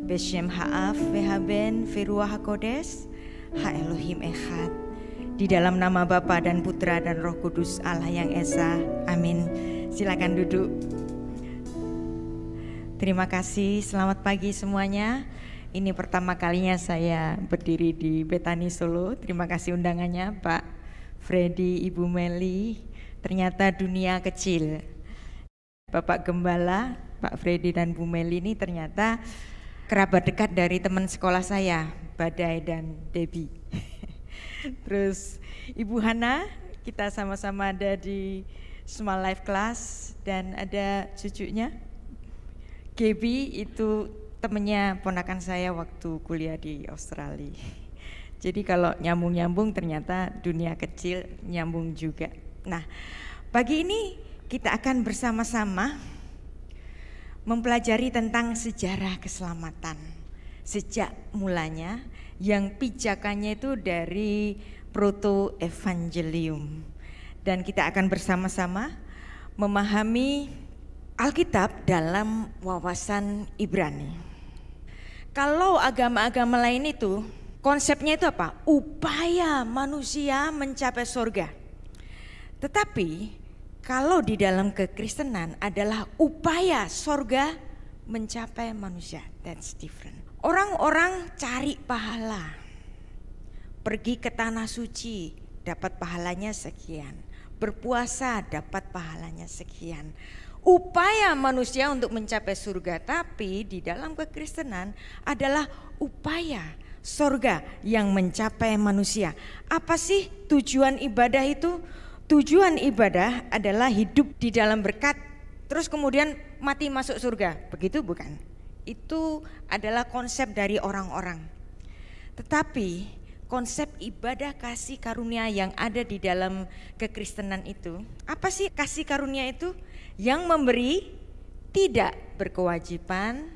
Beshem Ha'af Vehaben Veruah HaKodes Ha Elohim Echad. Di dalam nama Bapa dan Putra dan Roh Kudus Allah yang Esa. Amin. Silakan duduk. Terima kasih, selamat pagi semuanya. Ini pertama kalinya saya berdiri di Betani Solo. Terima kasih undangannya Pak Freddy, Ibu Meli. Ternyata dunia kecil. Bapak Gembala, Pak Freddy dan Bu Meli ini ternyata kerabat dekat dari teman sekolah saya, Badai dan Debbie. Terus Ibu Hana, kita sama-sama ada di Small Life Class, dan ada cucunya Gaby, itu temennya ponakan saya waktu kuliah di Australia. Jadi kalau nyambung-nyambung ternyata dunia kecil nyambung juga. Nah, pagi ini kita akan bersama-sama mempelajari tentang sejarah keselamatan. Sejak mulanya yang pijakannya itu dari Proto Evangelium. Dan kita akan bersama-sama memahami Alkitab dalam wawasan Ibrani. Kalau agama-agama lain itu konsepnya itu apa? Upaya manusia mencapai surga. Tetapi kalau di dalam kekristenan adalah upaya surga mencapai manusia. That's different. Orang-orang cari pahala, pergi ke tanah suci dapat pahalanya sekian, berpuasa dapat pahalanya sekian. Upaya manusia untuk mencapai surga, tapi di dalam kekristenan adalah upaya surga yang mencapai manusia. Apa sih tujuan ibadah itu? Tujuan ibadah adalah hidup di dalam berkat, terus kemudian mati masuk surga. Begitu bukan? Itu adalah konsep dari orang-orang. Tetapi konsep ibadah kasih karunia yang ada di dalam kekristenan itu, apa sih kasih karunia itu? Yang memberi tidak berkewajiban,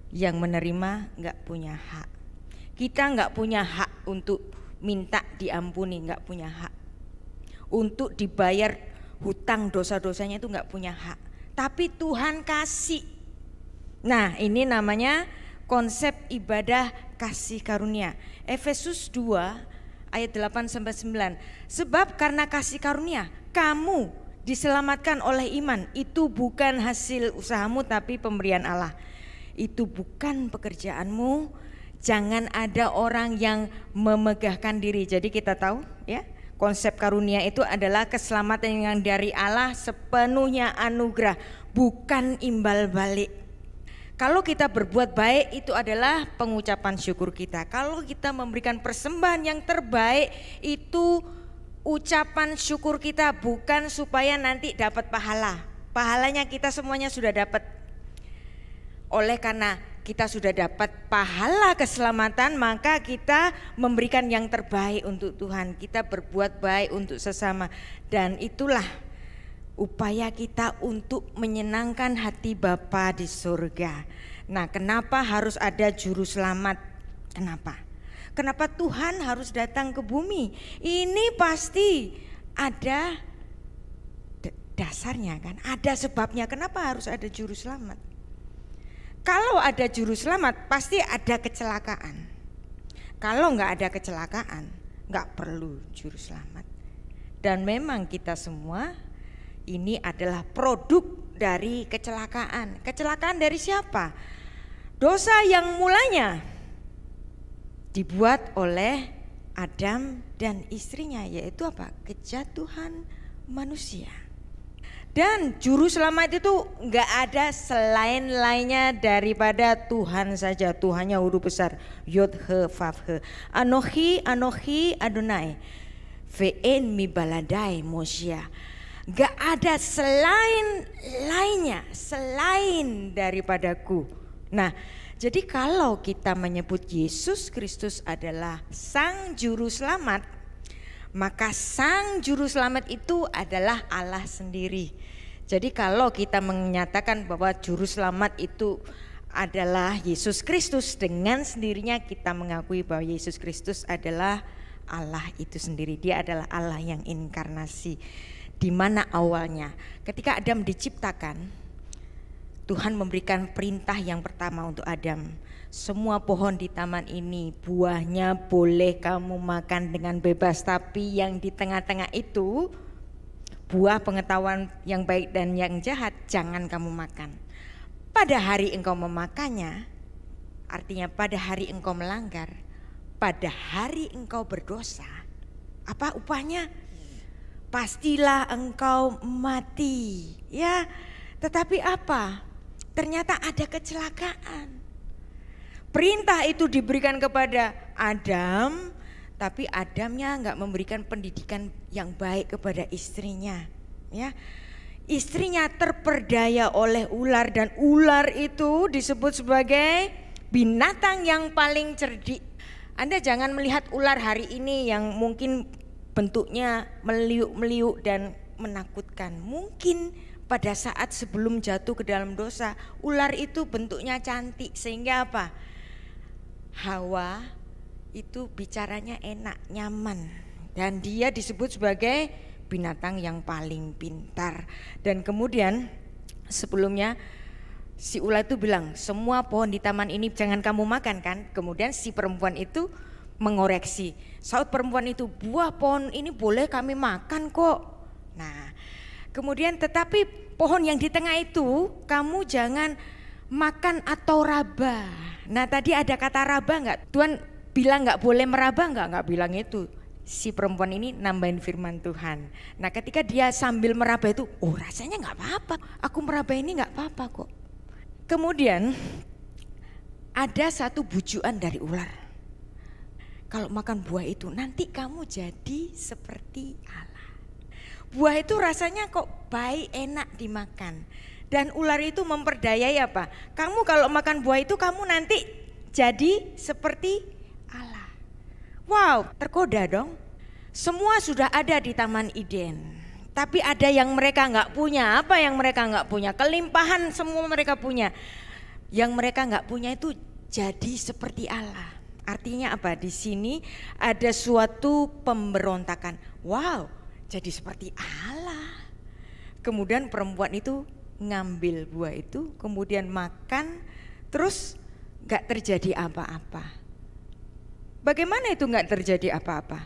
yang menerima nggak punya hak. Kita nggak punya hak untuk minta diampuni, nggak punya hak. Untuk dibayar hutang dosa-dosanya itu nggak punya hak. Tapi Tuhan kasih. Nah, ini namanya konsep ibadah kasih karunia. Efesus 2 ayat 8-9. Sebab karena kasih karunia kamu diselamatkan oleh iman. Itu bukan hasil usahamu tapi pemberian Allah. Itu bukan pekerjaanmu. Jangan ada orang yang memegahkan diri. Jadi kita tahu ya, konsep karunia itu adalah keselamatan yang dari Allah, sepenuhnya anugerah, bukan imbal balik. Kalau kita berbuat baik itu adalah pengucapan syukur kita. Kalau kita memberikan persembahan yang terbaik itu ucapan syukur kita, bukan supaya nanti dapat pahala. Pahalanya kita semuanya sudah dapat. Oleh karena kita sudah dapat pahala keselamatan, maka kita memberikan yang terbaik untuk Tuhan. Kita berbuat baik untuk sesama, dan itulah upaya kita untuk menyenangkan hati Bapa di surga. Nah, kenapa harus ada juru selamat? Kenapa? Kenapa Tuhan harus datang ke bumi? Ini pasti ada dasarnya kan? Ada sebabnya kenapa harus ada juru selamat. Kalau ada juru selamat pasti ada kecelakaan. Kalau nggak ada kecelakaan nggak perlu juru selamat. Dan memang kita semua ini adalah produk dari kecelakaan. Kecelakaan dari siapa? Dosa yang mulanya dibuat oleh Adam dan istrinya, yaitu apa? Kejatuhan manusia. Dan juru selamat itu enggak ada selain lainnya daripada Tuhan saja. Tuhannya huruf besar, Yod He Vav He. Anochi Anochi Adonai Ve'en mi baladai Mosia. Enggak ada selain lainnya, selain daripadaku. Nah, jadi kalau kita menyebut Yesus Kristus adalah Sang Juru Selamat, maka Sang Juru Selamat itu adalah Allah sendiri. Jadi kalau kita menyatakan bahwa Juru Selamat itu adalah Yesus Kristus, dengan sendirinya kita mengakui bahwa Yesus Kristus adalah Allah itu sendiri. Dia adalah Allah yang inkarnasi. Di mana awalnya ketika Adam diciptakan, Tuhan memberikan perintah yang pertama untuk Adam. Semua pohon di taman ini buahnya boleh kamu makan dengan bebas, tapi yang di tengah-tengah itu buah pengetahuan yang baik dan yang jahat jangan kamu makan. Pada hari engkau memakannya, artinya pada hari engkau melanggar, pada hari engkau berdosa, apa upahnya? Pastilah engkau mati. Ya, tetapi apa? Ternyata ada kecelakaan. Perintah itu diberikan kepada Adam, tapi Adamnya enggak memberikan pendidikan yang baik kepada istrinya. Ya, istrinya terperdaya oleh ular, dan ular itu disebut sebagai binatang yang paling cerdik. Anda jangan melihat ular hari ini yang mungkin bentuknya meliuk-meliuk dan menakutkan. Mungkin pada saat sebelum jatuh ke dalam dosa, ular itu bentuknya cantik sehingga apa? Hawa itu bicaranya enak, nyaman, dan dia disebut sebagai binatang yang paling pintar. Dan kemudian sebelumnya si ular itu bilang, semua pohon di taman ini jangan kamu makan kan. Kemudian si perempuan itu mengoreksi, saut perempuan itu, buah pohon ini boleh kami makan kok. Nah kemudian tetapi pohon yang di tengah itu kamu jangan makan atau raba. Nah tadi ada kata raba enggak? Tuhan bilang enggak boleh meraba enggak bilang itu. Si perempuan ini nambahin firman Tuhan. Nah ketika dia sambil meraba itu, oh rasanya enggak apa-apa, aku meraba ini enggak apa-apa kok. Kemudian ada satu bujuan dari ular. Kalau makan buah itu nanti kamu jadi seperti Allah. Buah itu rasanya kok baik, enak dimakan. Dan ular itu memperdayai apa? Kamu kalau makan buah itu kamu nanti jadi seperti Allah. Wow, tergoda dong. Semua sudah ada di Taman Eden, tapi ada yang mereka nggak punya. Apa yang mereka nggak punya? Kelimpahan semua mereka punya. Yang mereka nggak punya itu jadi seperti Allah. Artinya apa? Di sini ada suatu pemberontakan. Wow, jadi seperti Allah. Kemudian perempuan itu ngambil buah itu, kemudian makan, terus gak terjadi apa-apa. Bagaimana itu gak terjadi apa-apa?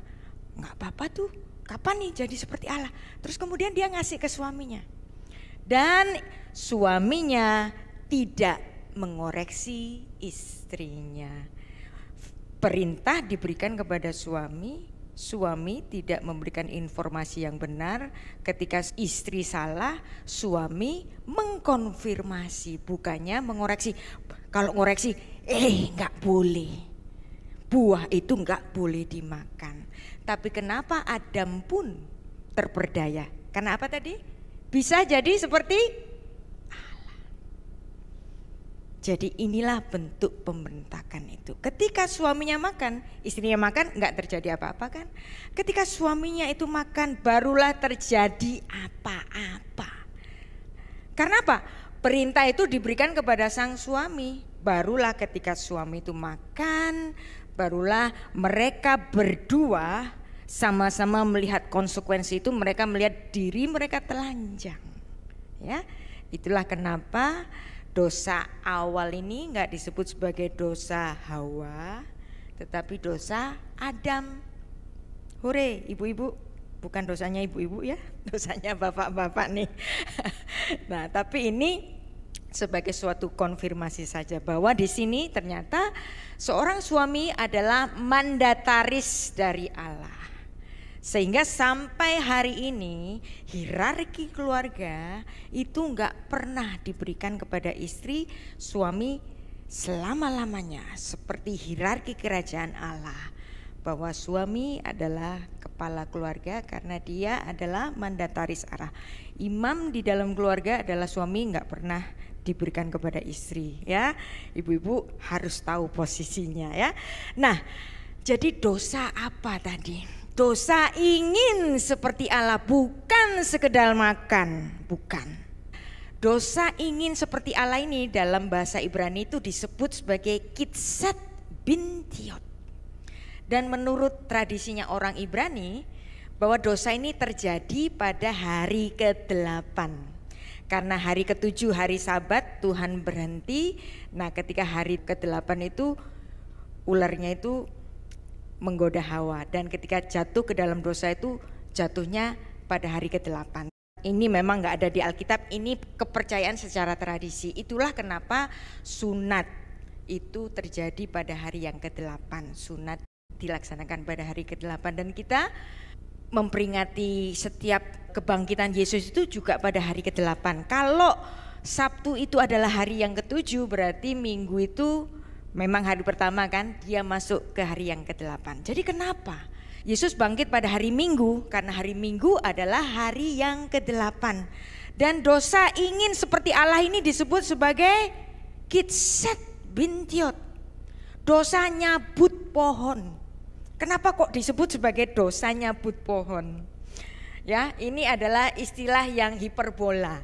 Gak apa-apa tuh, kapan nih jadi seperti Allah? Terus kemudian dia ngasih ke suaminya. Dan suaminya tidak mengoreksi istrinya. Perintah diberikan kepada suami. Suami tidak memberikan informasi yang benar. Ketika istri salah, suami mengkonfirmasi, bukannya mengoreksi. Kalau ngoreksi, nggak boleh, buah itu nggak boleh dimakan. Tapi kenapa Adam pun terperdaya? Karena apa tadi? Bisa jadi seperti Allah. Jadi inilah bentuk pemberontakan itu. Ketika suaminya makan, istrinya makan, nggak terjadi apa-apa kan? Ketika suaminya itu makan, barulah terjadi apa-apa. Karena apa? Perintah itu diberikan kepada sang suami. Barulah ketika suami itu makan, barulah mereka berdua sama-sama melihat konsekuensi itu. Mereka melihat diri mereka telanjang. Ya, itulah kenapa dosa awal ini enggak disebut sebagai dosa Hawa, tetapi dosa Adam. Hore, ibu-ibu, bukan dosanya ibu-ibu ya, dosanya bapak-bapak nih. Nah, tapi ini sebagai suatu konfirmasi saja bahwa di sini ternyata seorang suami adalah mandataris dari Allah. Sehingga sampai hari ini hierarki keluarga itu enggak pernah diberikan kepada istri suami selama-lamanya seperti hierarki kerajaan Allah, bahwa suami adalah kepala keluarga karena dia adalah mandataris Allah. Imam di dalam keluarga adalah suami, enggak pernah diberikan kepada istri ya. Ibu-ibu harus tahu posisinya ya. Nah, jadi dosa apa tadi? Dosa ingin seperti Allah, bukan sekedar makan, bukan. Dosa ingin seperti Allah ini dalam bahasa Ibrani itu disebut sebagai kitsat bintiot. Dan menurut tradisinya orang Ibrani, bahwa dosa ini terjadi pada hari ke-8. Karena hari ke-7 hari Sabat Tuhan berhenti. Nah, ketika hari ke-8 itu ularnya itu menggoda Hawa, dan ketika jatuh ke dalam dosa itu jatuhnya pada hari ke-8. Ini memang nggak ada di Alkitab, ini kepercayaan secara tradisi. Itulah kenapa sunat itu terjadi pada hari yang ke-8. Sunat dilaksanakan pada hari ke-8, dan kita memperingati setiap kebangkitan Yesus itu juga pada hari ke-8. Kalau Sabtu itu adalah hari yang ke-7, berarti Minggu itu memang hari pertama kan, dia masuk ke hari yang ke-8. Jadi kenapa Yesus bangkit pada hari Minggu? Karena hari Minggu adalah hari yang ke-8. Dan dosa ingin seperti Allah ini disebut sebagai kitset bintiot. Dosa nyabut pohon. Kenapa kok disebut sebagai dosa nyabut pohon? Ya, ini adalah istilah yang hiperbola.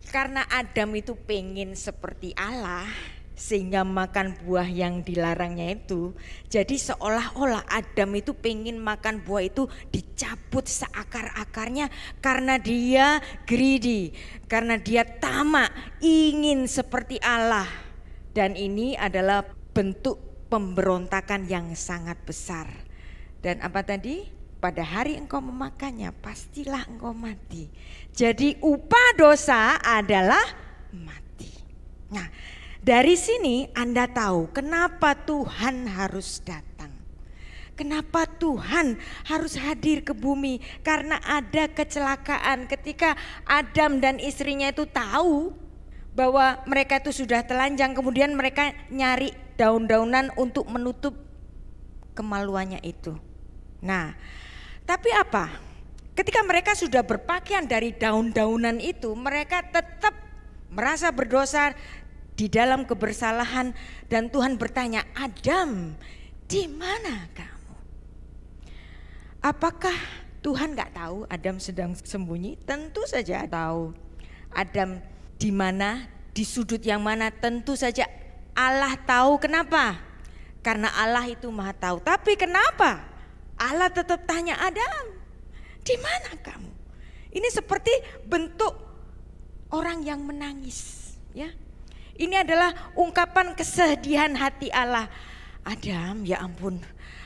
Karena Adam itu pengen seperti Allah, sehingga makan buah yang dilarangnya itu. Jadi seolah-olah Adam itu pengen makan buah itu dicabut seakar-akarnya, karena dia greedy, karena dia tamak, ingin seperti Allah. Dan ini adalah bentuk pemberontakan yang sangat besar. Dan apa tadi? Pada hari engkau memakannya pastilah engkau mati. Jadi upah dosa adalah mati. Nah, dari sini Anda tahu kenapa Tuhan harus datang. Kenapa Tuhan harus hadir ke bumi? Karena ada kecelakaan ketika Adam dan istrinya itu tahu bahwa mereka itu sudah telanjang. Kemudian mereka nyari daun-daunan untuk menutup kemaluannya itu. Nah, tapi apa? Ketika mereka sudah berpakaian dari daun-daunan itu, mereka tetap merasa berdosa di dalam kebersalahan, dan Tuhan bertanya, Adam, di mana kamu? Apakah Tuhan nggak tahu Adam sedang sembunyi? Tentu saja tahu. Adam di mana, di sudut yang mana, tentu saja Allah tahu. Kenapa? Karena Allah itu Maha tahu. Tapi kenapa Allah tetap tanya Adam, di mana kamu? Ini seperti bentuk orang yang menangis, ya. Ini adalah ungkapan kesedihan hati Allah. Adam, ya ampun,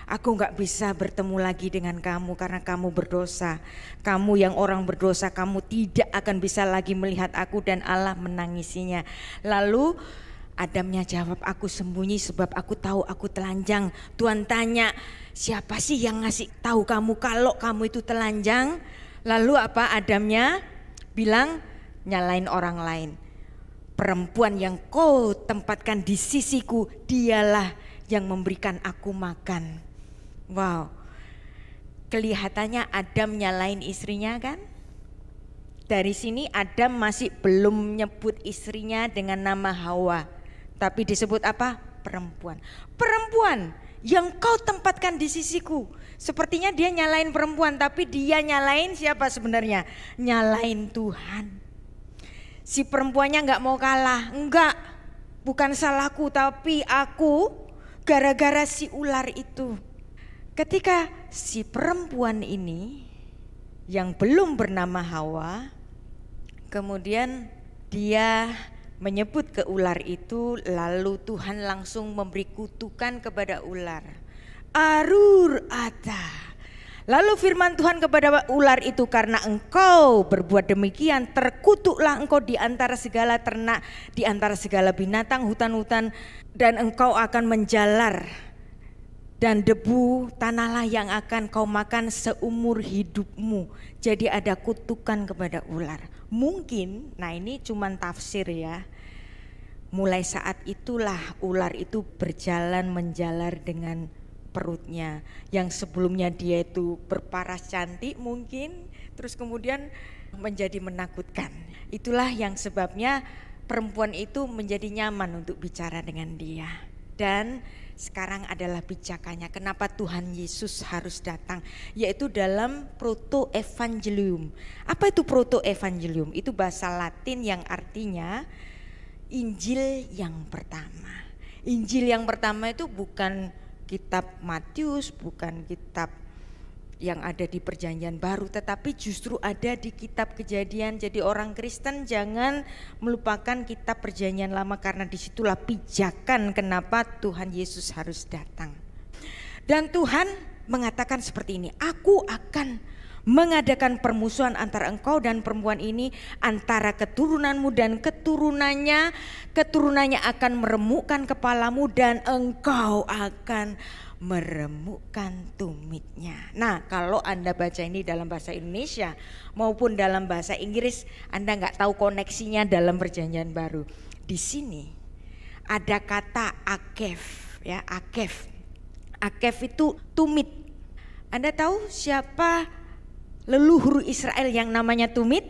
aku gak bisa bertemu lagi dengan kamu karena kamu berdosa. Kamu yang orang berdosa, kamu tidak akan bisa lagi melihat aku. Dan Allah menangisinya. Lalu Adamnya jawab, aku sembunyi sebab aku tahu aku telanjang. Tuhan tanya, siapa sih yang ngasih tahu kamu kalau kamu itu telanjang? Lalu apa Adamnya bilang? Nyalain orang lain. Perempuan yang kau tempatkan di sisiku, dialah yang memberikan aku makan. Wow, kelihatannya Adam nyalain istrinya kan? Dari sini Adam masih belum nyebut istrinya dengan nama Hawa, tapi disebut apa? Perempuan. Perempuan yang kau tempatkan di sisiku. Sepertinya dia nyalain perempuan, tapi dia nyalain siapa sebenarnya? Nyalain Tuhan. Si perempuannya nggak mau kalah, enggak, bukan salahku, tapi aku gara-gara si ular itu. Ketika si perempuan ini yang belum bernama Hawa, kemudian dia menyebut ke ular itu, lalu Tuhan langsung memberi kutukan kepada ular. Arur ata. Lalu firman Tuhan kepada ular itu, karena engkau berbuat demikian, terkutuklah engkau di antara segala ternak, di antara segala binatang hutan-hutan, dan engkau akan menjalar, dan debu tanahlah yang akan kau makan seumur hidupmu. Jadi ada kutukan kepada ular. Mungkin, nah ini cuman tafsir ya. Mulai saat itulah ular itu berjalan menjalar dengan perutnya, yang sebelumnya dia itu berparas cantik mungkin, terus kemudian menjadi menakutkan. Itulah yang sebabnya perempuan itu menjadi nyaman untuk bicara dengan dia. Dan sekarang adalah bijakannya kenapa Tuhan Yesus harus datang, yaitu dalam proto-evangelium. Apa itu proto-evangelium? Itu bahasa Latin yang artinya Injil yang pertama. Injil yang pertama itu bukan kitab Matius, bukan kitab yang ada di Perjanjian Baru, tetapi justru ada di kitab Kejadian. Jadi orang Kristen jangan melupakan kitab Perjanjian Lama, karena disitulah pijakan kenapa Tuhan Yesus harus datang. Dan Tuhan mengatakan seperti ini, aku akan mengadakan permusuhan antara engkau dan perempuan ini, antara keturunanmu dan keturunannya. Keturunannya akan meremukkan kepalamu dan engkau akan meremukkan tumitnya. Nah, kalau Anda baca ini dalam bahasa Indonesia maupun dalam bahasa Inggris, Anda nggak tahu koneksinya dalam Perjanjian Baru. Di sini ada kata akef, ya, akef. Akef itu tumit. Anda tahu siapa leluhur Israel yang namanya tumit?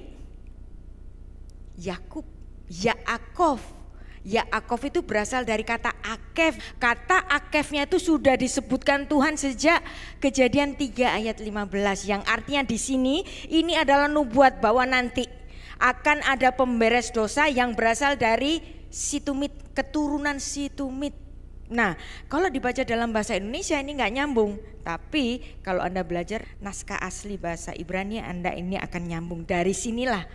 Yakub, Yaakov. Yaakov itu berasal dari kata akef. Kata akefnya itu sudah disebutkan Tuhan sejak Kejadian 3 ayat 15, yang artinya di sini ini adalah nubuat bahwa nanti akan ada pemberes dosa yang berasal dari si tumit, keturunan si tumit. Nah, kalau dibaca dalam bahasa Indonesia ini nggak nyambung, tapi kalau Anda belajar naskah asli bahasa Ibrani, Anda ini akan nyambung. Dari sinilah,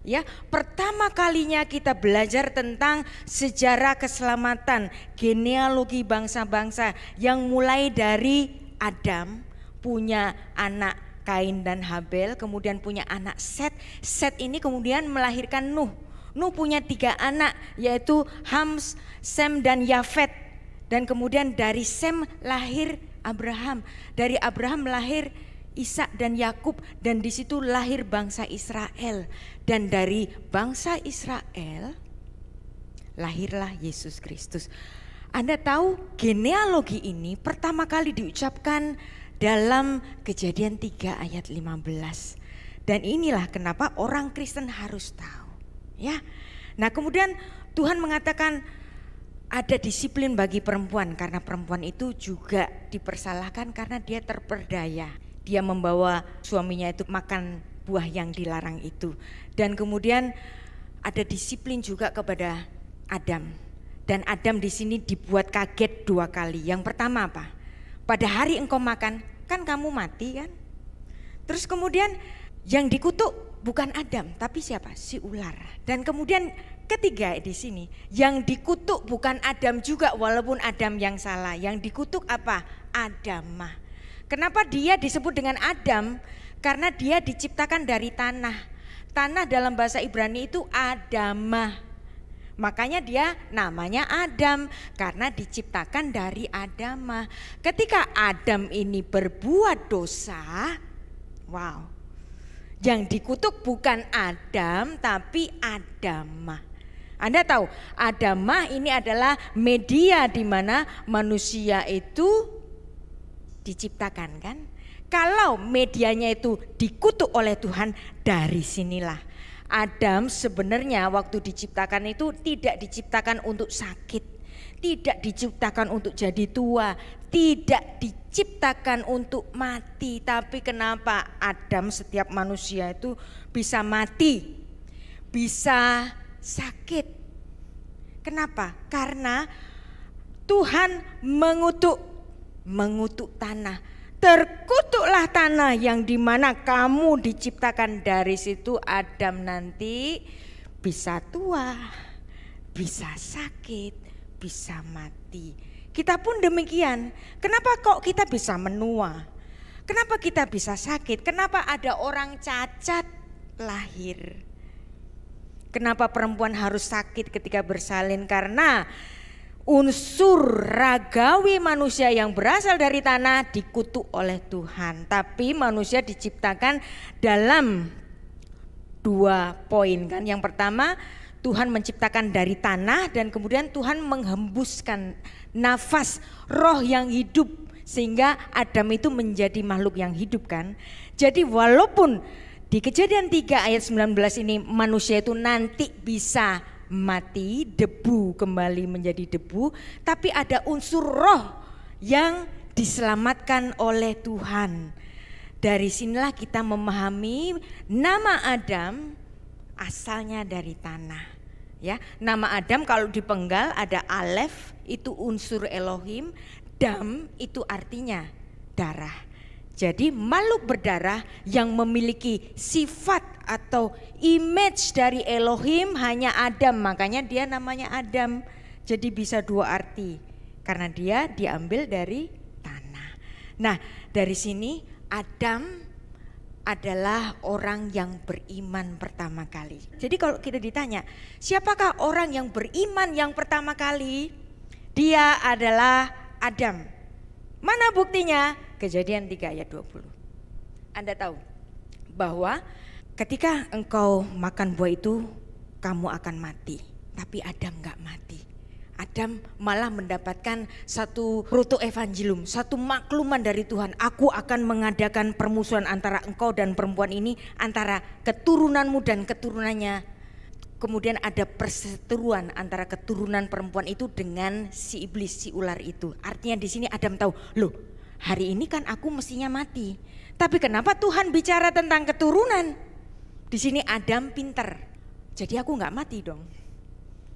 ya, pertama kalinya kita belajar tentang sejarah keselamatan, genealogi bangsa-bangsa yang mulai dari Adam punya anak Kain dan Habel, kemudian punya anak Set. Set ini kemudian melahirkan Nuh. Nuh punya 3 anak, yaitu Ham, Sem dan Yafet. Dan kemudian dari Sem lahir Abraham, dari Abraham lahir Ishak dan Yakub, dan di situ lahir bangsa Israel. Dan dari bangsa Israel lahirlah Yesus Kristus. Anda tahu genealogi ini pertama kali diucapkan dalam Kejadian 3 ayat 15. Dan inilah kenapa orang Kristen harus tahu, ya. Nah, kemudian Tuhan mengatakan ada disiplin bagi perempuan, karena perempuan itu juga dipersalahkan karena dia terperdaya. Dia membawa suaminya itu makan buah yang dilarang itu. Dan kemudian ada disiplin juga kepada Adam. Dan Adam di sini dibuat kaget 2 kali. Yang pertama apa? Pada hari engkau makan, kan kamu mati kan? Terus kemudian yang dikutuk bukan Adam, tapi siapa? Si ular. Dan kemudian ketiga di sini, yang dikutuk bukan Adam juga, walaupun Adam yang salah. Yang dikutuk apa? Adamah. Kenapa dia disebut dengan Adam? Karena dia diciptakan dari tanah. Tanah dalam bahasa Ibrani itu Adamah. Makanya dia namanya Adam, karena diciptakan dari Adamah. Ketika Adam ini berbuat dosa, wow, yang dikutuk bukan Adam tapi Adamah. Anda tahu, Adamah ini adalah media di mana manusia itu diciptakan, kan? Kalau medianya itu dikutuk oleh Tuhan, dari sinilah Adam sebenarnya waktu diciptakan itu tidak diciptakan untuk sakit, tidak diciptakan untuk jadi tua, tidak diciptakan untuk mati. Tapi kenapa Adam, setiap manusia itu bisa mati, bisa sakit? Kenapa? Karena Tuhan mengutuk tanah. Terkutuklah tanah yang dimana kamu diciptakan. Dari situ Adam nanti bisa tua, bisa sakit, bisa mati. Kita pun demikian. Kenapa kok kita bisa menua? Kenapa kita bisa sakit? Kenapa ada orang cacat lahir? Kenapa perempuan harus sakit ketika bersalin? Karena unsur ragawi manusia yang berasal dari tanah dikutuk oleh Tuhan. Tapi manusia diciptakan dalam 2 poin, kan. Yang pertama, Tuhan menciptakan dari tanah, dan kemudian Tuhan menghembuskan nafas roh yang hidup sehingga Adam itu menjadi makhluk yang hidup, kan. Jadi walaupun di Kejadian 3 ayat 19 ini manusia itu nanti bisa mati, debu kembali menjadi debu, tapi ada unsur roh yang diselamatkan oleh Tuhan. Dari sinilah kita memahami nama Adam asalnya dari tanah, ya. Nama Adam kalau dipenggal ada alef, itu unsur Elohim, dam itu artinya darah. Jadi makhluk berdarah yang memiliki sifat atau image dari Elohim hanya Adam, makanya dia namanya Adam. Jadi bisa dua arti karena dia diambil dari tanah. Nah, dari sini Adam adalah orang yang beriman pertama kali. Jadi kalau kita ditanya, siapakah orang yang beriman yang pertama kali? Dia adalah Adam. Mana buktinya? Kejadian 3 ayat 20. Anda tahu bahwa ketika engkau makan buah itu, kamu akan mati. Tapi Adam gak mati. Adam malah mendapatkan satu proto-evangelium, satu makluman dari Tuhan. Aku akan mengadakan permusuhan antara engkau dan perempuan ini, antara keturunanmu dan keturunannya. Kemudian ada perseteruan antara keturunan perempuan itu dengan si iblis, si ular itu. Artinya di sini Adam tahu, loh hari ini kan aku mestinya mati. Tapi kenapa Tuhan bicara tentang keturunan? Di sini Adam pinter, jadi aku gak mati dong.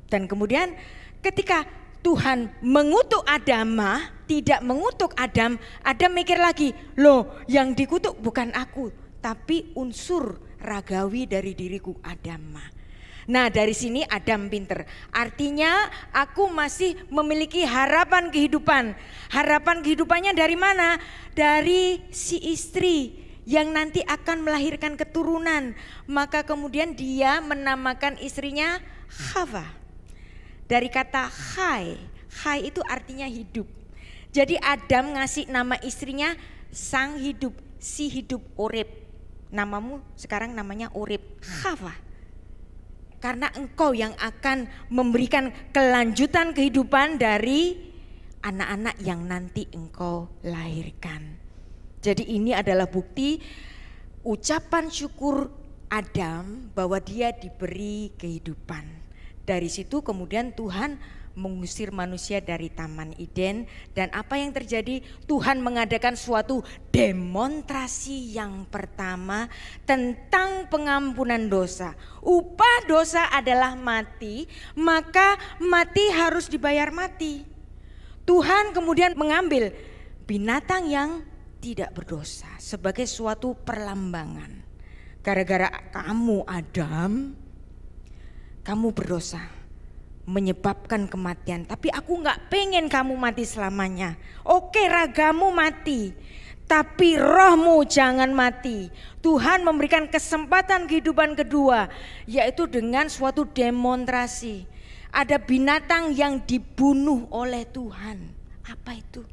Dan kemudian ketika Tuhan mengutuk Adam, tidak mengutuk Adam, Adam mikir lagi, loh yang dikutuk bukan aku, tapi unsur ragawi dari diriku Adam. Nah dari sini Adam pinter, artinya aku masih memiliki harapan kehidupan. Harapan kehidupannya dari mana? Dari si istri yang nanti akan melahirkan keturunan. Maka kemudian dia menamakan istrinya Hawa. Dari kata Hai itu artinya hidup. Jadi Adam ngasih nama istrinya sang hidup, si hidup, Urip. Namamu sekarang namanya Urip, Hawa. Karena engkau yang akan memberikan kelanjutan kehidupan dari anak-anak yang nanti engkau lahirkan. Jadi ini adalah bukti ucapan syukur Adam bahwa dia diberi kehidupan. Dari situ kemudian Tuhan mengusir manusia dari Taman Eden, dan apa yang terjadi? Tuhan mengadakan suatu demonstrasi yang pertama tentang pengampunan dosa. Upah dosa adalah mati, maka mati harus dibayar mati. Tuhan kemudian mengambil binatang yang tidak berdosa sebagai suatu perlambangan. Gara-gara kamu Adam, kamu berdosa, menyebabkan kematian, tapi aku gak pengen kamu mati selamanya. Oke, ragamu mati, tapi rohmu jangan mati. Tuhan memberikan kesempatan kehidupan kedua, yaitu dengan suatu demonstrasi. Ada binatang yang dibunuh oleh Tuhan. Apa itu?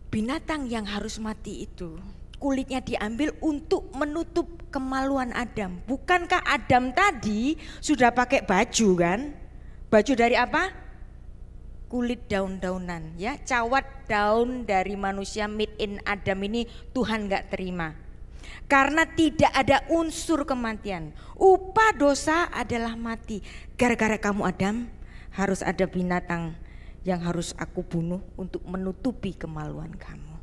Binatang yang harus mati itu kulitnya diambil untuk menutup kemaluan Adam. Bukankah Adam tadi sudah pakai baju kan? Baju dari apa? Kulit daun-daunan ya, cawat daun dari manusia made in Adam ini Tuhan gak terima. Karena tidak ada unsur kematian. Upah dosa adalah mati. Gara-gara kamu Adam harus ada binatang yang harus aku bunuh untuk menutupi kemaluan kamu.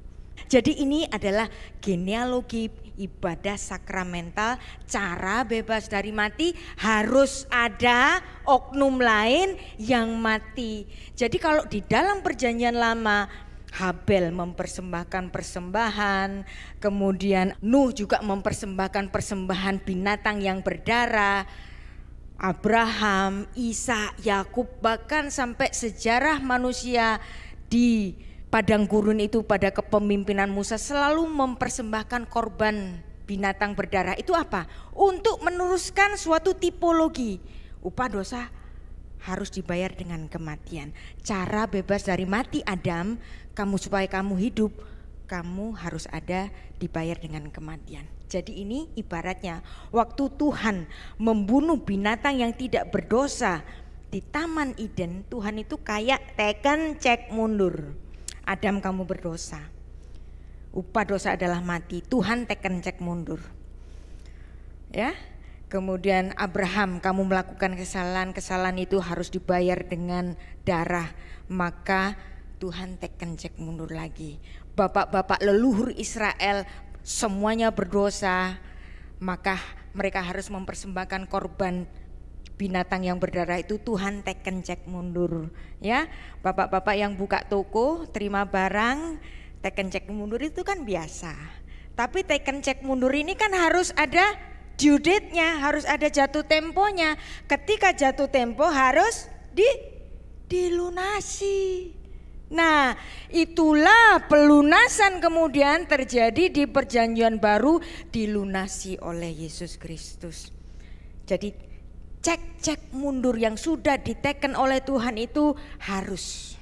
Jadi ini adalah genealogi ibadah sakramental, cara bebas dari mati. Harus ada oknum lain yang mati. Jadi kalau di dalam perjanjian lama Habel mempersembahkan persembahan, kemudian Nuh juga mempersembahkan persembahan binatang yang berdarah, Abraham, Ishak, Yakub, bahkan sampai sejarah manusia di padang gurun itu pada kepemimpinan Musa selalu mempersembahkan korban binatang berdarah. Itu apa? Untuk meneruskan suatu tipologi. Upah dosa harus dibayar dengan kematian. Cara bebas dari mati Adam, supaya kamu hidup, kamu harus ada dibayar dengan kematian. Jadi ini ibaratnya waktu Tuhan membunuh binatang yang tidak berdosa di Taman Eden, Tuhan itu kayak tekan cek mundur. Adam, kamu berdosa, upah dosa adalah mati. Tuhan tekan cek mundur. Ya. Kemudian Abraham, kamu melakukan kesalahan itu harus dibayar dengan darah. Maka Tuhan tekan cek mundur lagi. Bapak-bapak leluhur Israel semuanya berdosa, maka mereka harus mempersembahkan korban binatang yang berdarah itu. Tuhan teken cek mundur ya. Bapak-bapak yang buka toko terima barang, Teken cek mundur itu kan biasa. Tapi teken cek mundur ini kan harus ada due date-nya, harus ada jatuh temponya. Ketika jatuh tempo harus dilunasi. Nah, itulah pelunasan kemudian terjadi di perjanjian baru, dilunasi oleh Yesus Kristus. Jadi cek mundur yang sudah diteken oleh Tuhan itu harus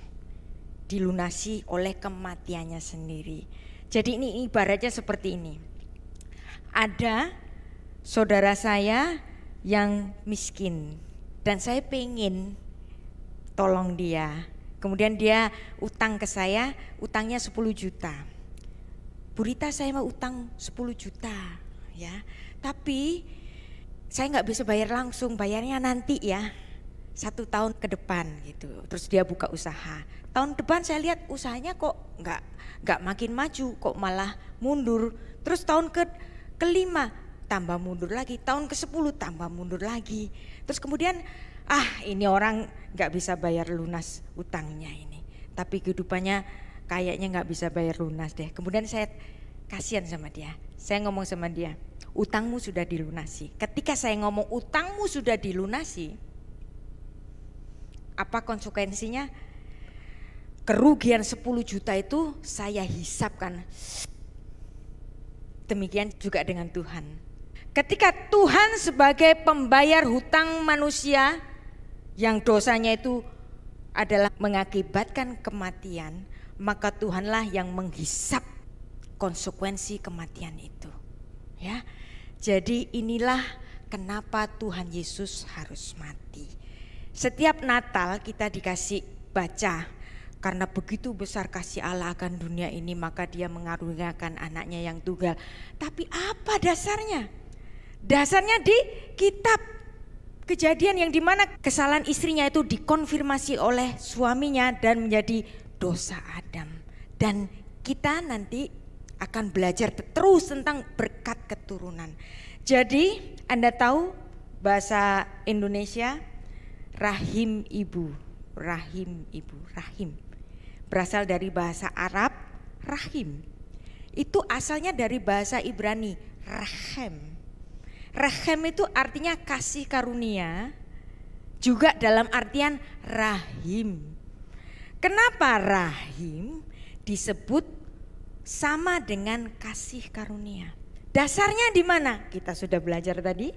dilunasi oleh kematiannya sendiri. Jadi ini ibaratnya seperti ini. Ada saudara saya yang miskin dan saya pengen tolong dia. Kemudian dia utang ke saya, utangnya 10 juta. Bu Rita, saya mau utang 10 juta ya. Tapi saya nggak bisa bayar langsung, bayarnya nanti ya. 1 tahun ke depan gitu. Terus dia buka usaha. Tahun depan saya lihat usahanya kok nggak makin maju, kok malah mundur. Terus tahun kelima tambah mundur lagi, tahun ke-10 tambah mundur lagi. Terus kemudian ini orang nggak bisa bayar lunas utangnya ini. Tapi kehidupannya kayaknya nggak bisa bayar lunas deh. Kemudian saya kasihan sama dia. Saya ngomong sama dia, utangmu sudah dilunasi. Ketika saya ngomong utangmu sudah dilunasi, apa konsekuensinya? Kerugian 10 juta itu saya hisapkan. Demikian juga dengan Tuhan. Ketika Tuhan sebagai pembayar hutang manusia yang dosanya itu adalah mengakibatkan kematian, maka Tuhanlah yang menghisap konsekuensi kematian itu. Ya. Jadi inilah kenapa Tuhan Yesus harus mati. Setiap Natal kita dikasih baca, karena begitu besar kasih Allah akan dunia ini, maka dia mengaruniakan anaknya yang tunggal. Tapi apa dasarnya? Dasarnya di kitab Kejadian yang dimana kesalahan istrinya itu dikonfirmasi oleh suaminya dan menjadi dosa Adam. Dan kita nanti akan belajar terus tentang berkat keturunan. Jadi Anda tahu bahasa Indonesia rahim ibu, rahim berasal dari bahasa Arab rahim. Itu asalnya dari bahasa Ibrani rahem. Rahem itu artinya kasih karunia, juga dalam artian rahim. Kenapa rahim disebut sama dengan kasih karunia? Dasarnya di mana? Kita sudah belajar tadi.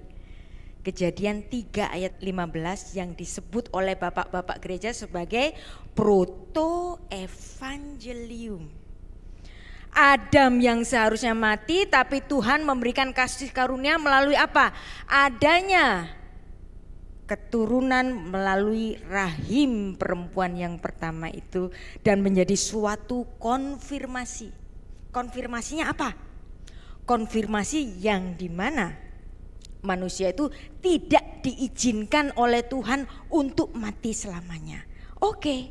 Kejadian 3 ayat 15 yang disebut oleh bapak-bapak gereja sebagai proto-evangelium. Adam yang seharusnya mati, tapi Tuhan memberikan kasih karunia melalui apa? Adanya keturunan melalui rahim perempuan yang pertama itu, dan menjadi suatu konfirmasi. Konfirmasinya apa? Konfirmasi yang dimana manusia itu tidak diizinkan oleh Tuhan untuk mati selamanya. Oke,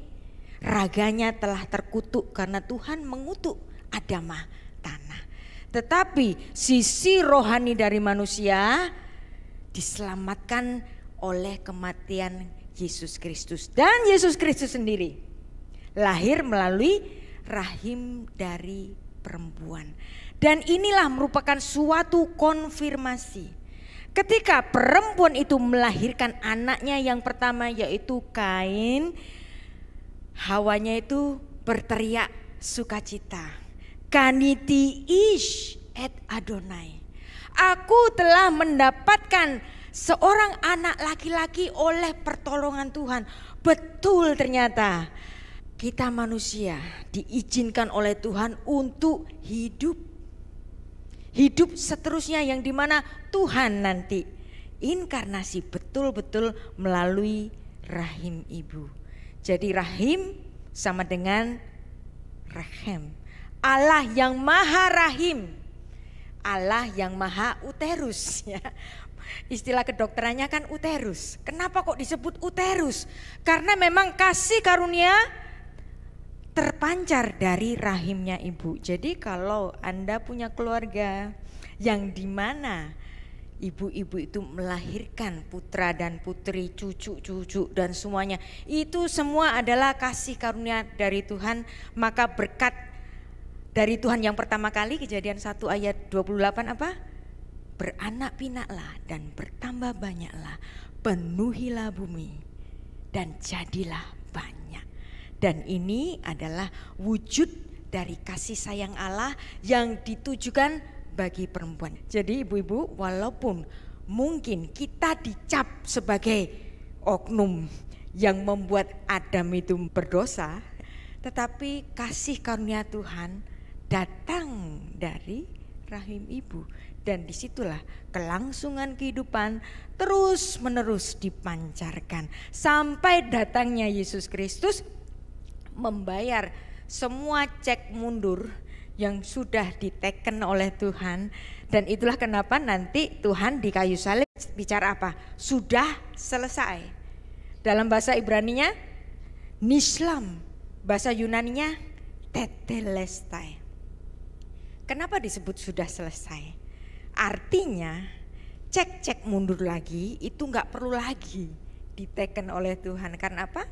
raganya telah terkutuk karena Tuhan mengutuk adamah tanah. Tetapi sisi rohani dari manusia diselamatkan oleh kematian Yesus Kristus. Dan Yesus Kristus sendiri lahir melalui rahim dari perempuan. Dan inilah merupakan suatu konfirmasi. Ketika perempuan itu melahirkan anaknya yang pertama yaitu Kain, Hawanya itu berteriak sukacita. Kaniti ish et Adonai. Aku telah mendapatkan seorang anak laki-laki oleh pertolongan Tuhan. Betul, ternyata kita manusia diizinkan oleh Tuhan untuk hidup. Hidup seterusnya yang dimana Tuhan nanti inkarnasi betul-betul melalui rahim ibu. Jadi rahim sama dengan rahem. Allah yang maha rahim, Allah yang maha uterus ya. Istilah kedokterannya kan uterus. Kenapa kok disebut uterus? Karena memang kasih karunia terpancar dari rahimnya ibu. Jadi kalau Anda punya keluarga yang dimana ibu-ibu itu melahirkan putra dan putri, cucu-cucu dan semuanya, itu semua adalah kasih karunia dari Tuhan. Maka berkat dari Tuhan yang pertama kali, Kejadian 1 ayat 28 apa? Beranak pinaklah dan bertambah banyaklah, penuhilah bumi dan jadilah banyak. Dan ini adalah wujud dari kasih sayang Allah yang ditujukan bagi perempuan. Jadi ibu-ibu, walaupun mungkin kita dicap sebagai oknum yang membuat Adam itu berdosa, tetapi kasih karunia Tuhan datang dari rahim ibu. Dan disitulah kelangsungan kehidupan terus menerus dipancarkan. Sampai datangnya Yesus Kristus membayar semua cek mundur yang sudah diteken oleh Tuhan. Dan itulah kenapa nanti Tuhan di kayu salib bicara apa? Sudah selesai. Dalam bahasa Ibraninya nislam, bahasa Yunaninya tetelestai. Kenapa disebut sudah selesai? Artinya cek mundur lagi itu gak perlu lagi diteken oleh Tuhan. Karena apa?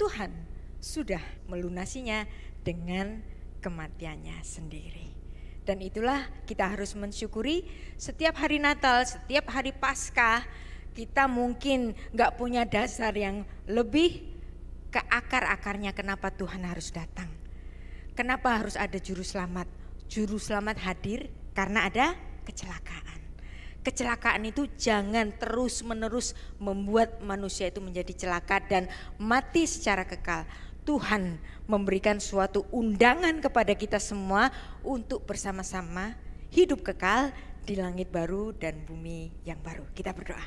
Tuhan sudah melunasinya dengan kematiannya sendiri. Dan itulah kita harus mensyukuri setiap hari Natal, setiap hari Paskah. Kita mungkin gak punya dasar yang lebih ke akar-akarnya kenapa Tuhan harus datang. Kenapa harus ada juru selamat? Juru selamat hadir karena ada kecelakaan. Kecelakaan itu jangan terus-menerus membuat manusia itu menjadi celaka dan mati secara kekal. Tuhan memberikan suatu undangan kepada kita semua untuk bersama-sama hidup kekal di langit baru dan bumi yang baru. Kita berdoa.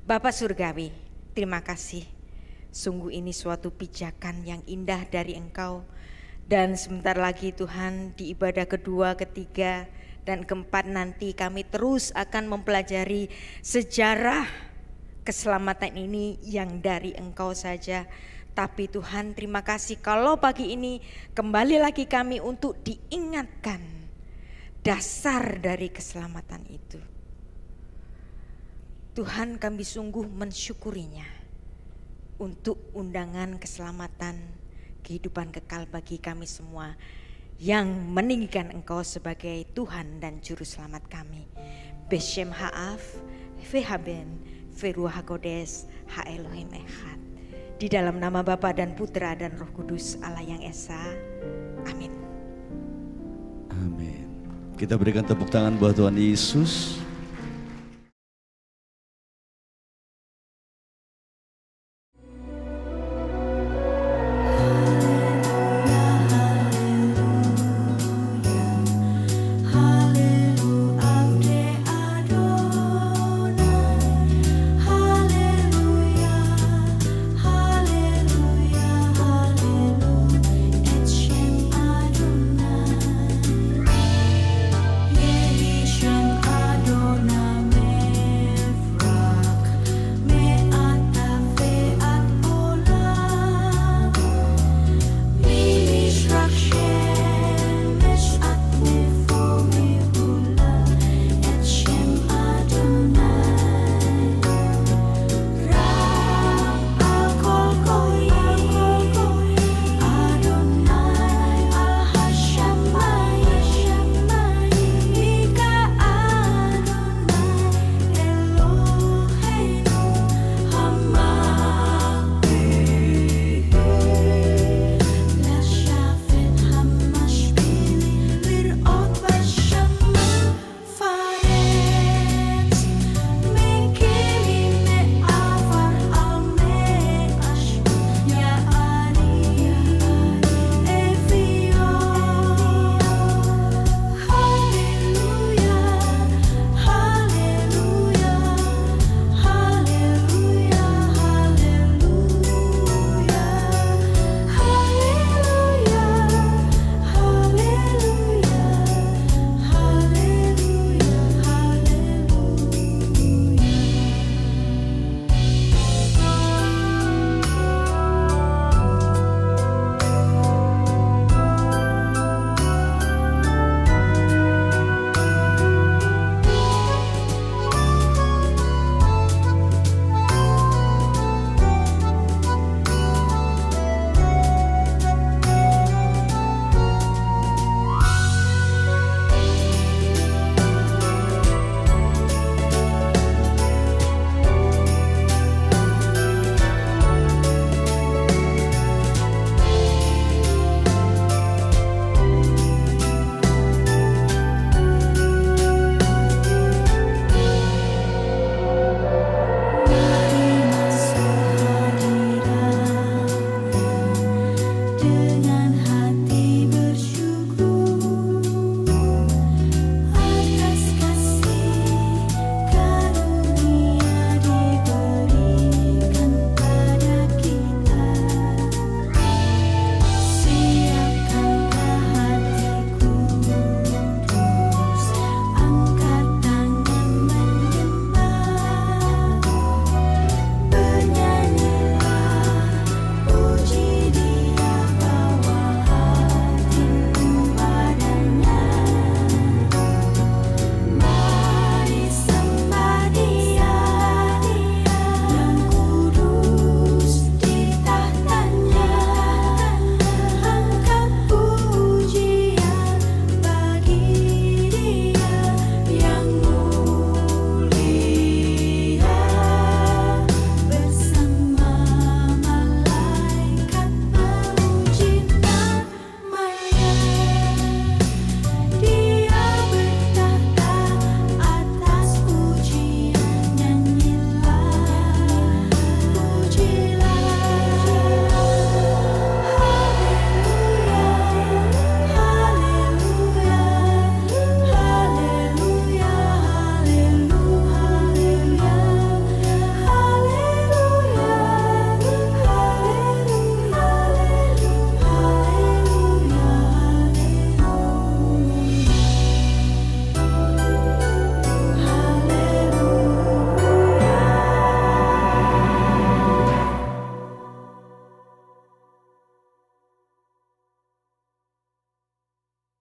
Bapa Surgawi, terima kasih. Sungguh ini suatu pijakan yang indah dari Engkau. Dan sebentar lagi Tuhan di ibadah kedua, ketiga, dan keempat nanti kami terus akan mempelajari sejarah keselamatan ini yang dari Engkau saja. Tapi Tuhan terima kasih kalau pagi ini kembali lagi kami untuk diingatkan dasar dari keselamatan itu. Tuhan kami sungguh mensyukurinya untuk undangan keselamatan kehidupan kekal bagi kami semua yang meninggikan Engkau sebagai Tuhan dan Juru Selamat kami. Beshem ha'af, vehaben, veruah hakodes, ha'elohim echad. Di dalam nama Bapa dan Putra dan Roh Kudus Allah yang Esa. Amin. Amin. Kita berikan tepuk tangan buat Tuhan Yesus.